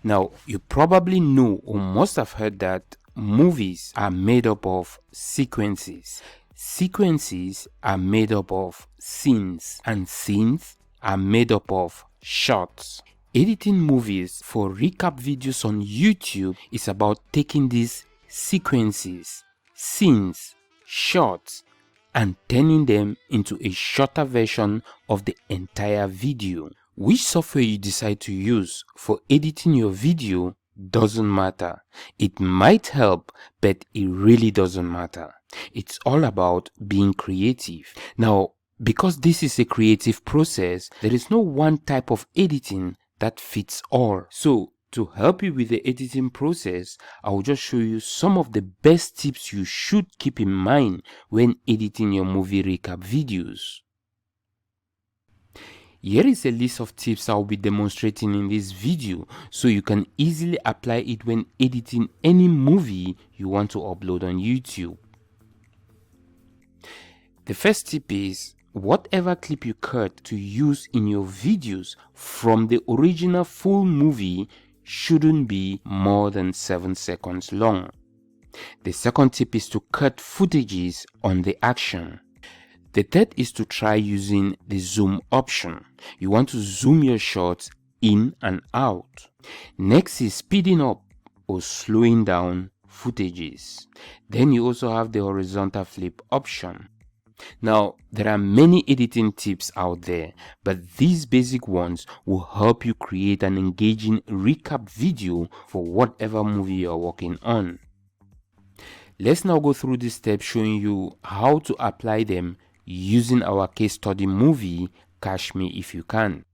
Now, you probably know or must have heard that movies are made up of sequences. Sequences are made up of scenes, and scenes are made up of shots. Editing movies for recap videos on YouTube is about taking these sequences, scenes, shots, and turning them into a shorter version of the entire video. Which software you decide to use for editing your video doesn't matter. It might help, but it really doesn't matter. It's all about being creative. Now, because this is a creative process, there is no one type of editing that fits all. So, to help you with the editing process, I will just show you some of the best tips you should keep in mind when editing your movie recap videos. Here is a list of tips I will be demonstrating in this video so you can easily apply it when editing any movie you want to upload on YouTube. The first tip is, whatever clip you cut to use in your videos from the original full movie shouldn't be more than 7 seconds long. The second tip is to cut footages on the action. The third is to try using the zoom option. You want to zoom your shots in and out. Next is speeding up or slowing down footages. Then you also have the horizontal flip option. Now, there are many editing tips out there, but these basic ones will help you create an engaging recap video for whatever movie you are working on. Let's now go through these steps showing you how to apply them using our case study movie, Catch Me If You Can.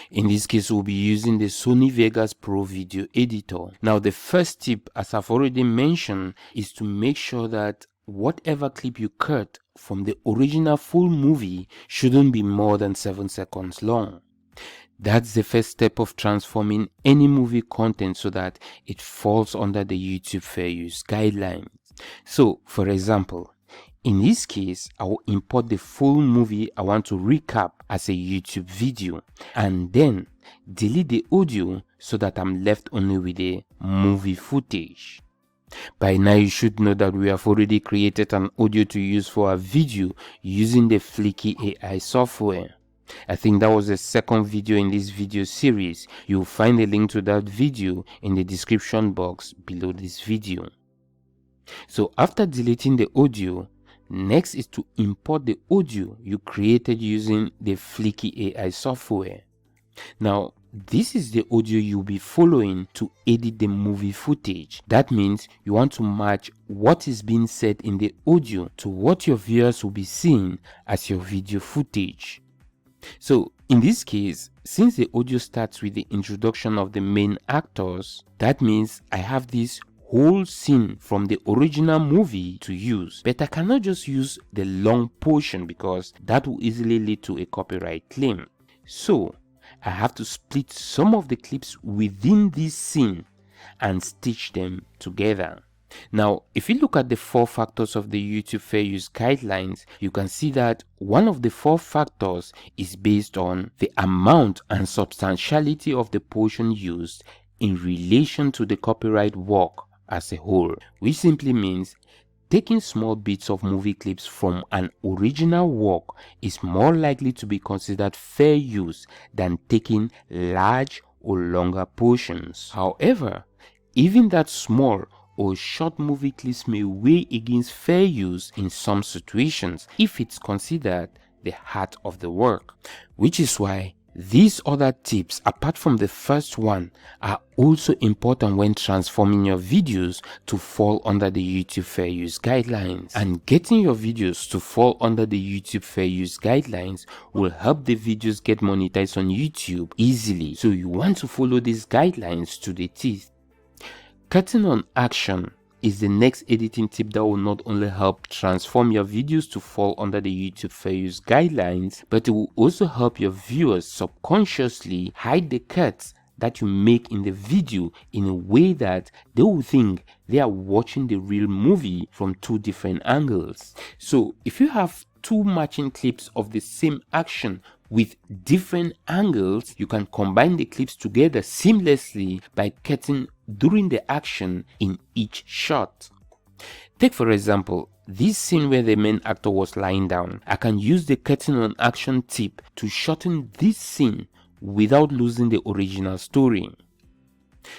In this case, we'll be using the Sony Vegas Pro video editor. Now, the first tip, as I've already mentioned, is to make sure that whatever clip you cut from the original full movie shouldn't be more than 7 seconds long. That's the first step of transforming any movie content so that it falls under the YouTube Fair Use guidelines. So, for example, in this case, I will import the full movie I want to recap as a YouTube video and then delete the audio so that I'm left only with the movie footage. By now, you should know that we have already created an audio to use for our video using the Flicky AI software. I think that was the second video in this video series. You'll find a link to that video in the description box below this video. So after deleting the audio, next is to import the audio you created using the Flicky AI software. Now, this is the audio you'll be following to edit the movie footage. That means you want to match what is being said in the audio to what your viewers will be seeing as your video footage. So, in this case, since the audio starts with the introduction of the main actors, that means I have this whole scene from the original movie to use, but I cannot just use the long portion because that will easily lead to a copyright claim. So I have to split some of the clips within this scene and stitch them together. Now, if you look at the 4 factors of the YouTube Fair Use guidelines, you can see that one of the 4 factors is based on the amount and substantiality of the portion used in relation to the copyright work as a whole, which simply means taking small bits of movie clips from an original work is more likely to be considered fair use than taking large or longer portions. However, even that small or short movie clips may weigh against fair use in some situations if it's considered the heart of the work, which is why these other tips, apart from the first one, are also important when transforming your videos to fall under the YouTube Fair Use guidelines. And getting your videos to fall under the YouTube Fair Use guidelines will help the videos get monetized on YouTube easily. So you want to follow these guidelines to the teeth. Cutting on action is the next editing tip that will not only help transform your videos to fall under the YouTube Fair Use guidelines, but it will also help your viewers subconsciously hide the cuts that you make in the video in a way that they will think they are watching the real movie from 2 different angles. So if you have 2 matching clips of the same action With different angles, you can combine the clips together seamlessly by cutting during the action in each shot. Take for example, this scene where the main actor was lying down. I can use the cutting on action tip to shorten this scene without losing the original story.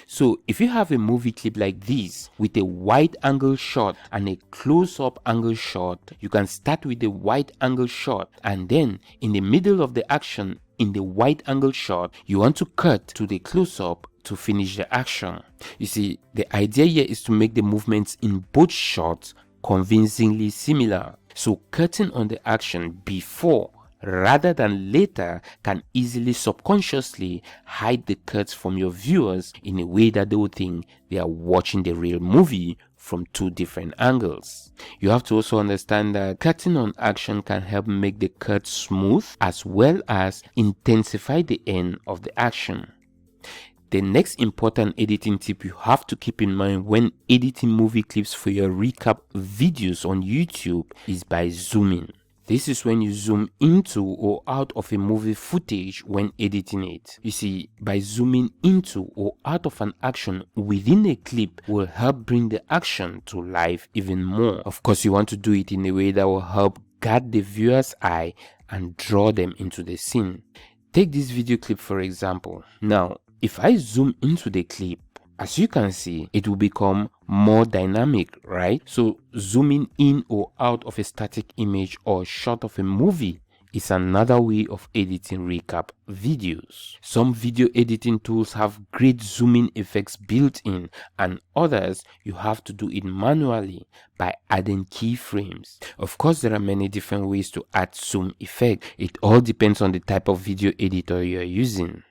So if you have a movie clip like this with a wide angle shot and a close-up angle shot, you can start with the wide angle shot, and then in the middle of the action in the wide angle shot, you want to cut to the close-up to finish the action. You see, the idea here is to make the movements in both shots convincingly similar. So cutting on the action before rather than later can easily subconsciously hide the cuts from your viewers in a way that they will think they are watching the real movie from two different angles. You have to also understand that cutting on action can help make the cut smooth as well as intensify the end of the action. The next important editing tip you have to keep in mind when editing movie clips for your recap videos on YouTube is by zooming. This is when you zoom into or out of a movie footage when editing it. You see, by zooming into or out of an action within a clip will help bring the action to life even more. Of course, you want to do it in a way that will help guide the viewer's eye and draw them into the scene. Take this video clip for example. Now, if I zoom into the clip, as you can see, it will become more dynamic, right? So zooming in or out of a static image or shot of a movie is another way of editing recap videos. Some video editing tools have great zooming effects built in, and others you have to do it manually by adding keyframes. Of course, there are many different ways to add zoom effect. It all depends on the type of video editor you are using.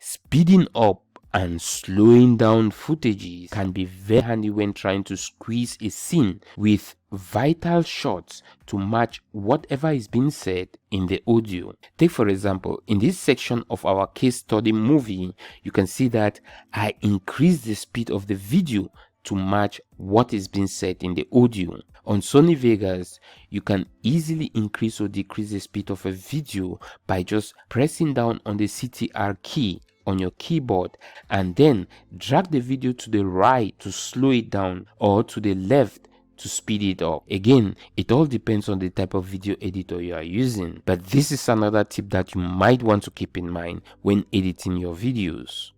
Speeding up and slowing down footages can be very handy when trying to squeeze a scene with vital shots to match whatever is being said in the audio. Take for example, in this section of our case study movie, you can see that I increased the speed of the video to match what is being said in the audio. On Sony Vegas, you can easily increase or decrease the speed of a video by just pressing down on the CTR key on your keyboard and then drag the video to the right to slow it down or to the left to speed it up. Again, it all depends on the type of video editor you are using, but this is another tip that you might want to keep in mind when editing your videos.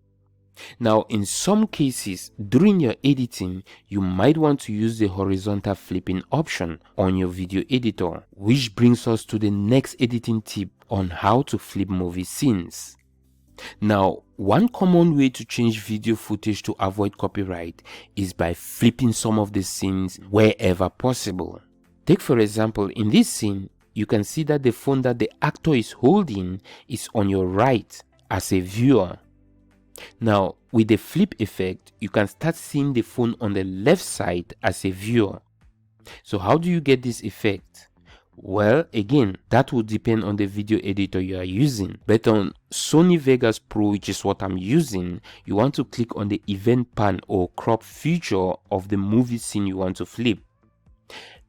Now, in some cases, during your editing, you might want to use the horizontal flipping option on your video editor, which brings us to the next editing tip on how to flip movie scenes. Now, one common way to change video footage to avoid copyright is by flipping some of the scenes wherever possible. Take for example, in this scene, you can see that the phone that the actor is holding is on your right as a viewer. Now, with the flip effect, you can start seeing the phone on the left side as a viewer. So how do you get this effect? Well, again, that will depend on the video editor you are using. But on Sony Vegas Pro, which is what I'm using, you want to click on the event pan or crop feature of the movie scene you want to flip.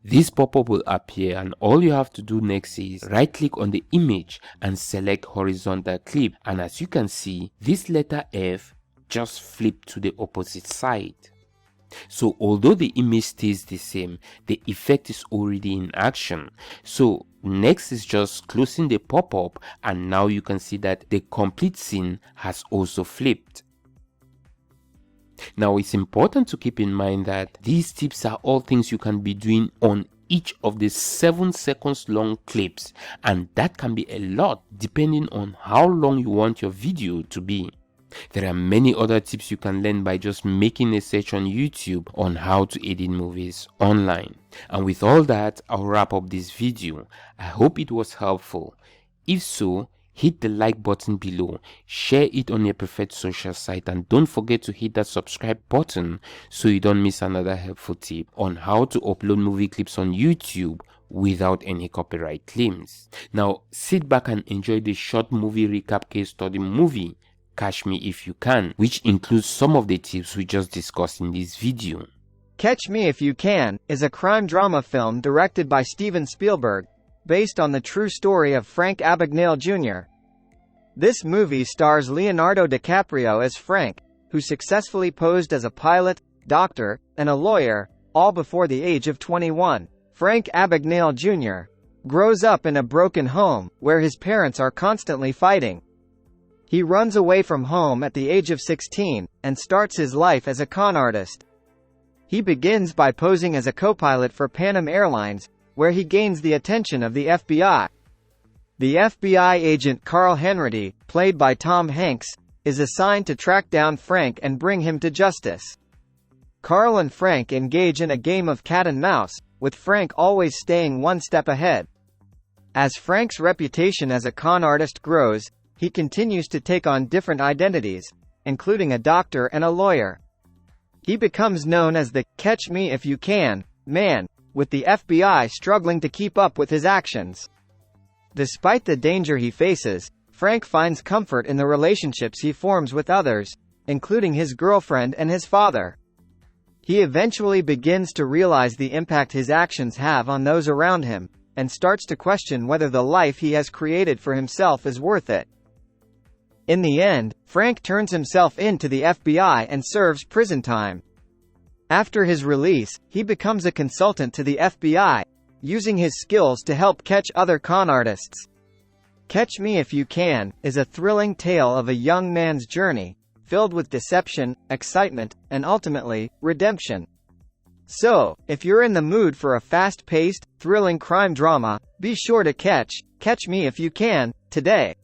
This pop-up will appear and all you have to do next is right click on the image and select horizontal clip, and as you can see, this letter F just flipped to the opposite side. So although the image stays the same, the effect is already in action. So next is just closing the pop-up, and now you can see that the complete scene has also flipped. Now, it's important to keep in mind that these tips are all things you can be doing on each of the 7 seconds long clips, and that can be a lot depending on how long you want your video to be. There are many other tips you can learn by just making a search on YouTube on how to edit movies online. And with all that, I'll wrap up this video. I hope it was helpful. If so, hit the like button below, share it on your preferred social site, and don't forget to hit that subscribe button so you don't miss another helpful tip on how to upload movie clips on YouTube without any copyright claims. Now, sit back and enjoy the short movie recap case study movie, Catch Me If You Can, which includes some of the tips we just discussed in this video. Catch Me If You Can is a crime drama film directed by Steven Spielberg. based on the true story of Frank Abagnale Jr. This movie stars Leonardo DiCaprio as Frank, who successfully posed as a pilot, doctor, and a lawyer, all before the age of 21. Frank Abagnale Jr. grows up in a broken home, where his parents are constantly fighting. He runs away from home at the age of 16, and starts his life as a con artist. He begins by posing as a co-pilot for Pan Am Airlines, where he gains the attention of the FBI. The FBI agent Carl Henrity, played by Tom Hanks, is assigned to track down Frank and bring him to justice. Carl and Frank engage in a game of cat and mouse, with Frank always staying one step ahead. As Frank's reputation as a con artist grows, he continues to take on different identities, including a doctor and a lawyer. He becomes known as the "Catch Me If You Can" man, with the FBI struggling to keep up with his actions. Despite the danger he faces, Frank finds comfort in the relationships he forms with others, including his girlfriend and his father. He eventually begins to realize the impact his actions have on those around him, and starts to question whether the life he has created for himself is worth it. In the end, Frank turns himself in to the FBI and serves prison time. After his release, he becomes a consultant to the FBI, using his skills to help catch other con artists. Catch Me If You Can is a thrilling tale of a young man's journey, filled with deception, excitement, and ultimately, redemption. So, if you're in the mood for a fast-paced, thrilling crime drama, be sure to Catch Me If You Can today.